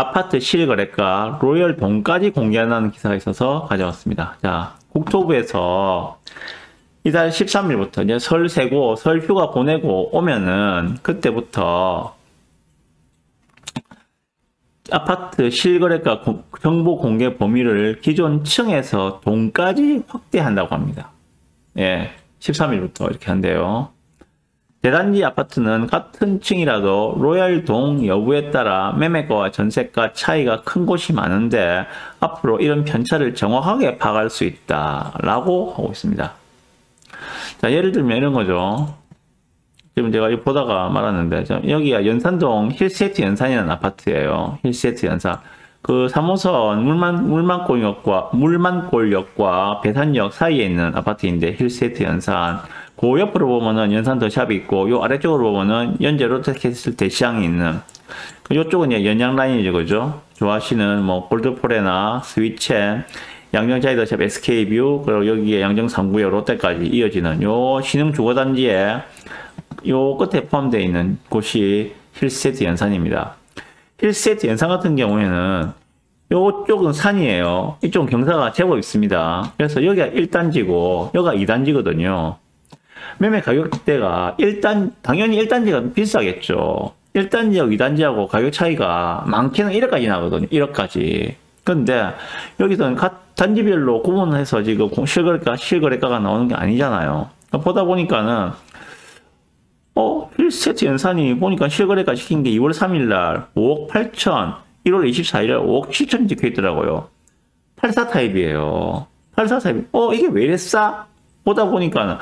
아파트 실거래가 로열 동까지 공개한다는 기사가 있어서 가져왔습니다. 자, 국토부에서 이달 13일부터 이제 설 세고 설 휴가 보내고 오면은 그때부터 아파트 실거래가 정보 공개 범위를 기존 층에서 동까지 확대한다고 합니다. 예, 13일부터 이렇게 한대요. 대단지 아파트는 같은 층이라도 로얄 동 여부에 따라 매매가와 전세가 차이가 큰 곳이 많은데 앞으로 이런 편차를 정확하게 파악할 수 있다라고 하고 있습니다. 자, 예를 들면 이런 거죠. 지금 제가 이거 보다가 말았는데 여기가 연산동 힐세트 연산이라는 아파트예요. 힐세트 연산. 그 3호선 물만골역과 배산역 사이에 있는 아파트인데 힐세트 연산. 그 옆으로 보면은 연산 더샵이 있고 요 아래쪽으로 보면은 연제 롯데캐슬 대시장이 있는 요쪽은 이제 연양 라인이죠, 그죠? 좋아하시는 뭐 골드포레나 스위첸, 양정 자이더샵 SK뷰, 그리고 여기에 양정 3구역 롯데까지 이어지는 요 신흥 주거단지에 요 끝에 포함되어 있는 곳이 힐세트 연산입니다. 힐세트 연산 같은 경우에는 요쪽은 산이에요. 이쪽은 경사가 제법 있습니다. 그래서 여기가 1단지고 여기가 2단지거든요. 매매 가격대가 당연히 1단지가 비싸겠죠. 1단지하고 2단지하고 가격 차이가 많게는 1억까지 나거든요. 1억까지. 근데 여기서는 각 단지별로 구분해서 지금 실거래가가 나오는 게 아니잖아요. 보다 보니까는 힐세트 연산이 보니까 실거래가 시킨 게 2월 3일 날 5억 8천, 1월 24일 날 5억 7천 찍혀 있더라고요. 84 타입이에요. 84 타입. 이게 왜 이래 싸? 보다 보니까는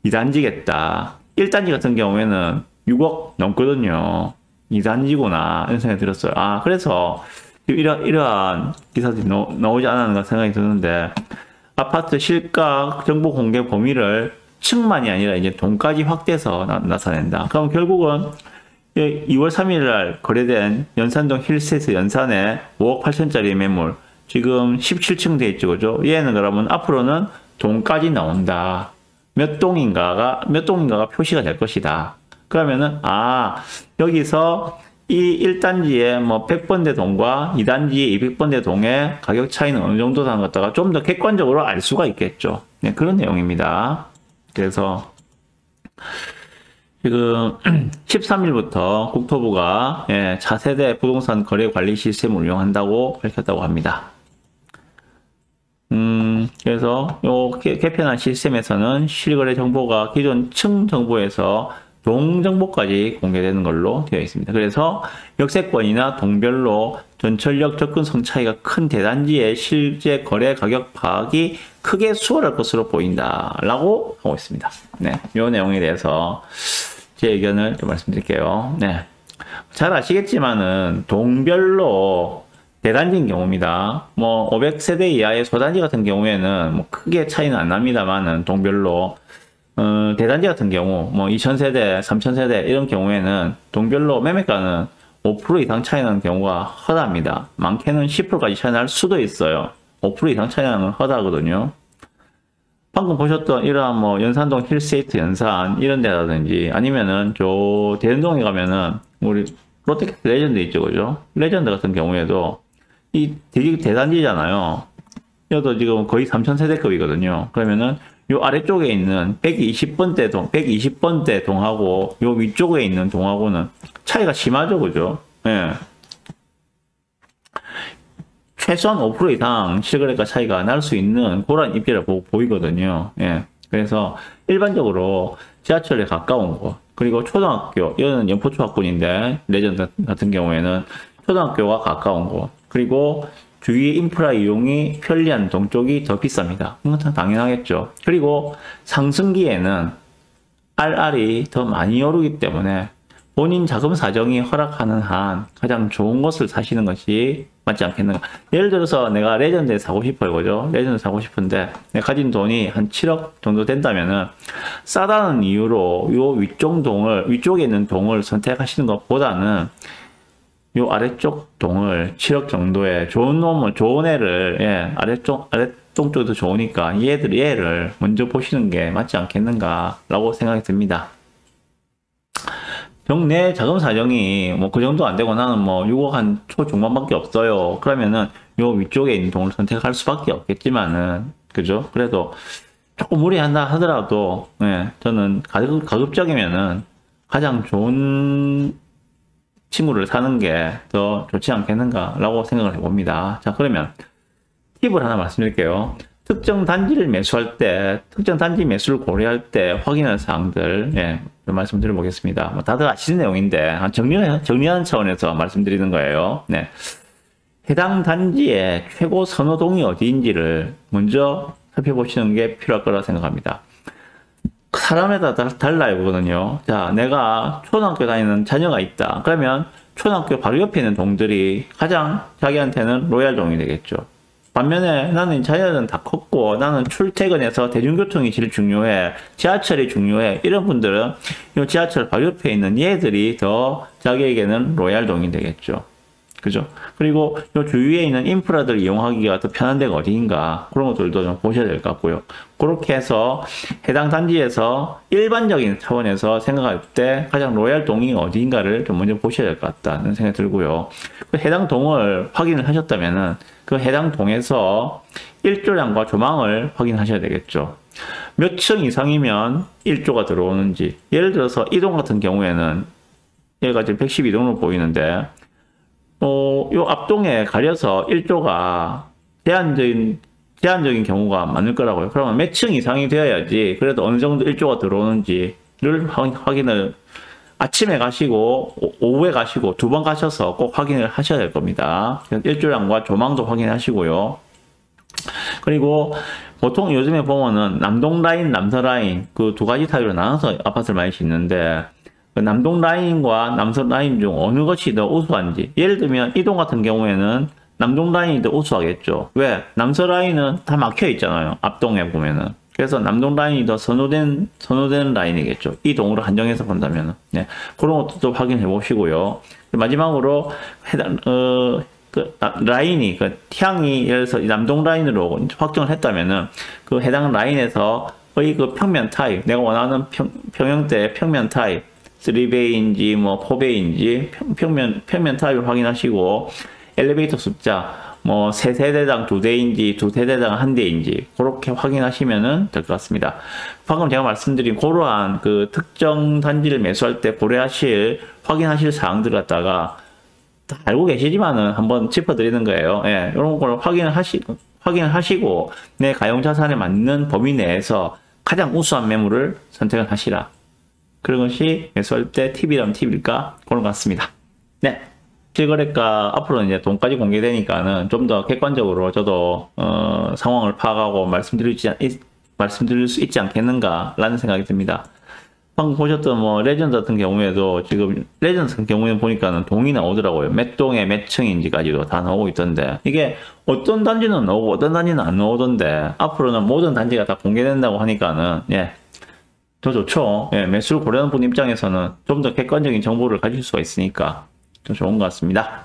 2단지겠다. 1단지 같은 경우에는 6억 넘거든요. 2단지구나. 이런 생각이 들었어요. 그래서 이러한 기사들이 나오지 않았는가 생각이 드는데, 아파트 실가 정보 공개 범위를 층만이 아니라 이제 동까지 확대해서 나타낸다. 그럼 결국은 2월 3일 날 거래된 연산동 힐세트 연산에 5억 8천짜리 매물, 지금 17층 돼 있죠, 그죠? 얘는 그러면 앞으로는 동까지 나온다. 몇 동인가가 표시가 될 것이다. 그러면은, 여기서 이 1단지의 뭐 100번대 동과 2단지의 200번대 동의 가격 차이는 어느 정도라는 것다가 좀 더 객관적으로 알 수가 있겠죠. 네, 그런 내용입니다. 그래서 지금 13일부터 국토부가 차세대 부동산 거래 관리 시스템을 운영한다고 밝혔다고 합니다. 그래서 요 개편한 시스템에서는 실거래 정보가 기존 층 정보에서 동 정보까지 공개되는 걸로 되어 있습니다. 그래서 역세권이나 동별로 전철역 접근성 차이가 큰 대단지의 실제 거래 가격 파악이 크게 수월할 것으로 보인다라고 하고 있습니다. 네, 이 내용에 대해서 제 의견을 좀 말씀드릴게요. 네, 잘 아시겠지만은 동별로 대단지인 경우입니다. 뭐 500세대 이하의 소단지 같은 경우에는 뭐 크게 차이는 안 납니다만은 동별로 대단지 같은 경우 뭐 2000세대, 3000세대 이런 경우에는 동별로 매매가는 5% 이상 차이 나는 경우가 허다합니다. 많게는 10%까지 차이 날 수도 있어요. 5% 이상 차이 나는 허다하거든요. 방금 보셨던 이러한 뭐 연산동 힐세이트 연산 이런 데라든지 아니면은 저 대연동에 가면은 우리 롯데캐슬 레전드 있죠, 그죠? 레전드 같은 경우에도 이 되게 대단지잖아요. 이것도 지금 거의 3000세대급이거든요. 그러면은 요 아래쪽에 있는 120번대 동하고 요 위쪽에 있는 동하고는 차이가 심하죠, 그죠? 예. 최소한 5% 이상 실거래가 차이가 날 수 있는 그런 입지를 보이거든요. 예. 그래서 일반적으로 지하철에 가까운 곳, 그리고 초등학교, 이거는 연포초학군인데, 레전드 같은 경우에는 초등학교가 가까운 곳, 그리고 주위 인프라 이용이 편리한 동쪽이 더 비쌉니다. 이건 당연하겠죠. 그리고 상승기에는 RR이 더 많이 오르기 때문에 본인 자금 사정이 허락하는 한 가장 좋은 것을 사시는 것이 맞지 않겠는가. 예를 들어서 내가 레전드에 사고 싶어요, 그죠? 레전드 사고 싶은데 내가 가진 돈이 한 7억 정도 된다면은 싸다는 이유로 요 위쪽에 있는 동을 선택하시는 것보다는 요 아래쪽 동을 7억 정도의 좋은 애를, 아래쪽 쪽도 좋으니까 얘를 먼저 보시는 게 맞지 않겠는가라고 생각이 듭니다. 내 자금 사정이 뭐 그 정도 안 되고 나는 뭐 6억 한 초중반밖에 없어요. 그러면은 요 위쪽에 있는 동을 선택할 수밖에 없겠지만은, 그죠? 그래도 조금 무리한다 하더라도, 예, 저는 가급적이면은 가장 좋은 친구를 사는 게 더 좋지 않겠는가라고 생각을 해봅니다. 자, 그러면 팁을 하나 말씀드릴게요. 특정 단지를 매수할 때, 특정 단지 매수를 고려할 때 확인할 사항들, 예, 좀 말씀드려보겠습니다. 뭐 다들 아시는 내용인데, 정리하는 차원에서 말씀드리는 거예요. 네. 해당 단지의 최고 선호동이 어디인지를 먼저 살펴보시는 게 필요할 거라 생각합니다. 사람에 따라 달라요, 그거는요. 자, 내가 초등학교 다니는 자녀가 있다. 그러면 초등학교 바로 옆에 있는 동들이 가장 자기한테는 로얄 동이 되겠죠. 반면에 나는 자녀는 다 컸고 나는 출퇴근해서 대중교통이 제일 중요해, 지하철이 중요해, 이런 분들은 이 지하철 바로 옆에 있는 얘들이 더 자기에게는 로얄 동이 되겠죠. 그죠? 그리고 이 주위에 있는 인프라들을 이용하기가 더 편한 데가 어디인가, 그런 것들도 좀 보셔야 될 것 같고요. 그렇게 해서 해당 단지에서 일반적인 차원에서 생각할 때 가장 로얄 동이 어디인가를 좀 먼저 보셔야 될 것 같다는 생각이 들고요. 그 해당 동을 확인을 하셨다면은 그 해당 동에서 일조량과 조망을 확인하셔야 되겠죠. 몇 층 이상이면 일조가 들어오는지, 예를 들어서 이 동 같은 경우에는 얘가 지금 112동으로 보이는데 요 앞동에 가려서 일조가 제한적인 경우가 많을 거라고요. 그러면 몇 층 이상이 되어야지 그래도 어느 정도 일조가 들어오는지를 확인을 아침에 가시고 오후에 가시고 두 번 가셔서 꼭 확인을 하셔야 될 겁니다. 일조량과 조망도 확인하시고요. 그리고 보통 요즘에 보면은 남동 라인, 남서 라인 그 두 가지 타입으로 나눠서 아파트를 많이 짓는데, 남동 라인과 남서 라인 중 어느 것이 더 우수한지, 예를 들면 이동 같은 경우에는 남동 라인이 더 우수하겠죠. 왜? 남서 라인은 다 막혀 있잖아요, 앞동에 보면은. 그래서 남동 라인이 더 선호된 라인이겠죠, 이 동으로 한정해서 본다면은. 네, 그런 것도 또 확인해 보시고요. 마지막으로 해당 라인이, 향이 예를 들어서 남동 라인으로 확정을 했다면은 그 해당 라인에서 거의 그 평면 타입, 내가 원하는 평형대 평면 타입 3배인지 뭐 4배인지 평면 타입을 확인하시고, 엘리베이터 숫자 뭐 3세대당 2대인지 2세대당 1대인지 그렇게 확인하시면 될 것 같습니다. 방금 제가 말씀드린 그러한 그 특정 단지를 매수할 때 확인하실 사항들 갖다가 다 알고 계시지만은 한번 짚어드리는 거예요. 예, 이런 걸 확인을 하시고 내 가용자산에 맞는 범위 내에서 가장 우수한 매물을 선택을 하시라. 그런 것이 매수할 때 팁이라면 팁일까? 그런 것 같습니다. 네. 실거래가 앞으로는 이제 돈까지 공개되니까는 좀 더 객관적으로 저도 상황을 파악하고 말씀드릴 수 있지 않겠는가라는 생각이 듭니다. 방금 보셨던 뭐 레전드 같은 경우에도 지금 레전드 같은 경우에 보니까는 동이 나오더라고요. 몇 동에 몇 층인지까지도 다 나오고 있던데, 이게 어떤 단지는 나오고 어떤 단지는 안 나오던데 앞으로는 모든 단지가 다 공개된다고 하니까는 더 좋죠. 매수를 고려하는 분 입장에서는 좀 더 객관적인 정보를 가질 수가 있으니까 더 좋은 것 같습니다.